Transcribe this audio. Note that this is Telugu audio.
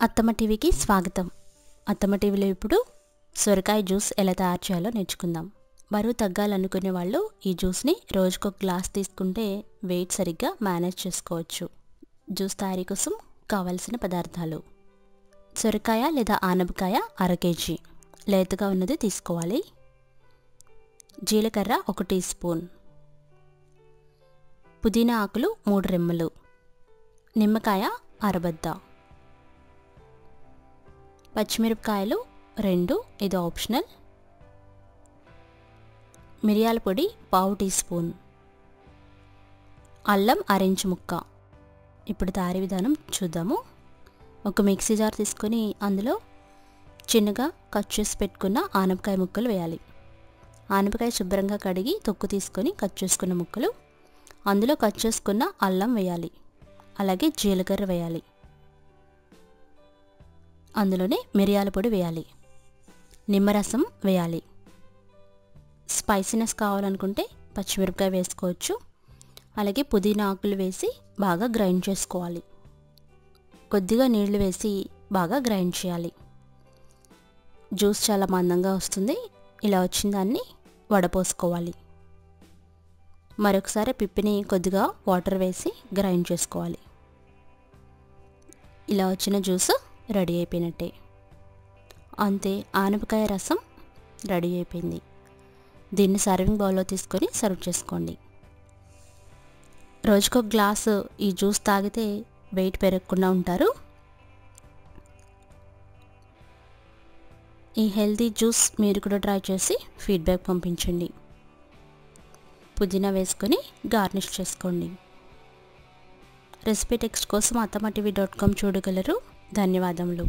అత్తమ్మ టీవీకి స్వాగతం. అత్తమ్మ టీవీలో ఇప్పుడు సొరకాయ జ్యూస్ ఎలా తయారు చేయాలో నేర్చుకుందాం. బరువు తగ్గాలనుకునే వాళ్ళు ఈ జ్యూస్ని రోజుకు ఒక గ్లాస్ తీసుకుంటే వెయిట్ సరిగ్గా మేనేజ్ చేసుకోవచ్చు. జ్యూస్ తయారీ కోసం కావాల్సిన పదార్థాలు: సొరకాయ లేదా ఆనపకాయ 1/2 కేజీ లేతగా ఉన్నది తీసుకోవాలి. జీలకర్ర 1 టీ స్పూన్, పుదీనా ఆకులు 3 రెమ్మలు, నిమ్మకాయ అరబద్ద, పచ్చిమిరపకాయలు 2, ఇది ఆప్షనల్, మిరియాల పొడి 1/2 టీ స్పూన్, అల్లం 1/2 ఇంచు ముక్క. ఇప్పుడు తయారీ విధానం చూద్దాము. ఒక మిక్సీ జార్ తీసుకొని అందులో చిన్నగా కట్ చేసి పెట్టుకున్న ఆనపకాయ ముక్కలు వేయాలి. ఆనపకాయ శుభ్రంగా కడిగి తొక్కు తీసుకొని కట్ చేసుకున్న ముక్కలు, అందులో కట్ చేసుకున్న అల్లం వేయాలి. అలాగే జీలకర్ర వేయాలి. అందులోనే మిరియాల పొడి వేయాలి. నిమ్మరసం వేయాలి. స్పైసీనెస్ కావాలనుకుంటే పచ్చిమిరపకాయ వేసుకోవచ్చు. అలాగే పుదీనా ఆకులు వేసి బాగా గ్రైండ్ చేసుకోవాలి. కొద్దిగా నీళ్లు వేసి బాగా గ్రైండ్ చేయాలి. జ్యూస్ చాలా మందంగా వస్తుంది. ఇలా వచ్చిన దాన్ని వడపోసుకోవాలి. మరొకసారి పిప్పిని కొద్దిగా వాటర్ వేసి గ్రైండ్ చేసుకోవాలి. ఇలా వచ్చిన జ్యూస్ రెడీ అయిపోయినట్టే. అంతే, ఆనపకాయ రసం రెడీ అయిపోయింది. దీన్ని సర్వింగ్ బౌల్లో తీసుకొని సర్వ్ చేసుకోండి. రోజుకో గ్లాసు ఈ జ్యూస్ తాగితే వెయిట్ పెరగకుండా ఉంటారు. ఈ హెల్తీ జ్యూస్ మీరు కూడా ట్రై చేసి ఫీడ్బ్యాక్ పంపించండి. పుదీనా వేసుకొని గార్నిష్ చేసుకోండి. రెసిపీ టెక్స్ట్ కోసం attamaTV.com చూడగలరు. ధన్యవాదములు.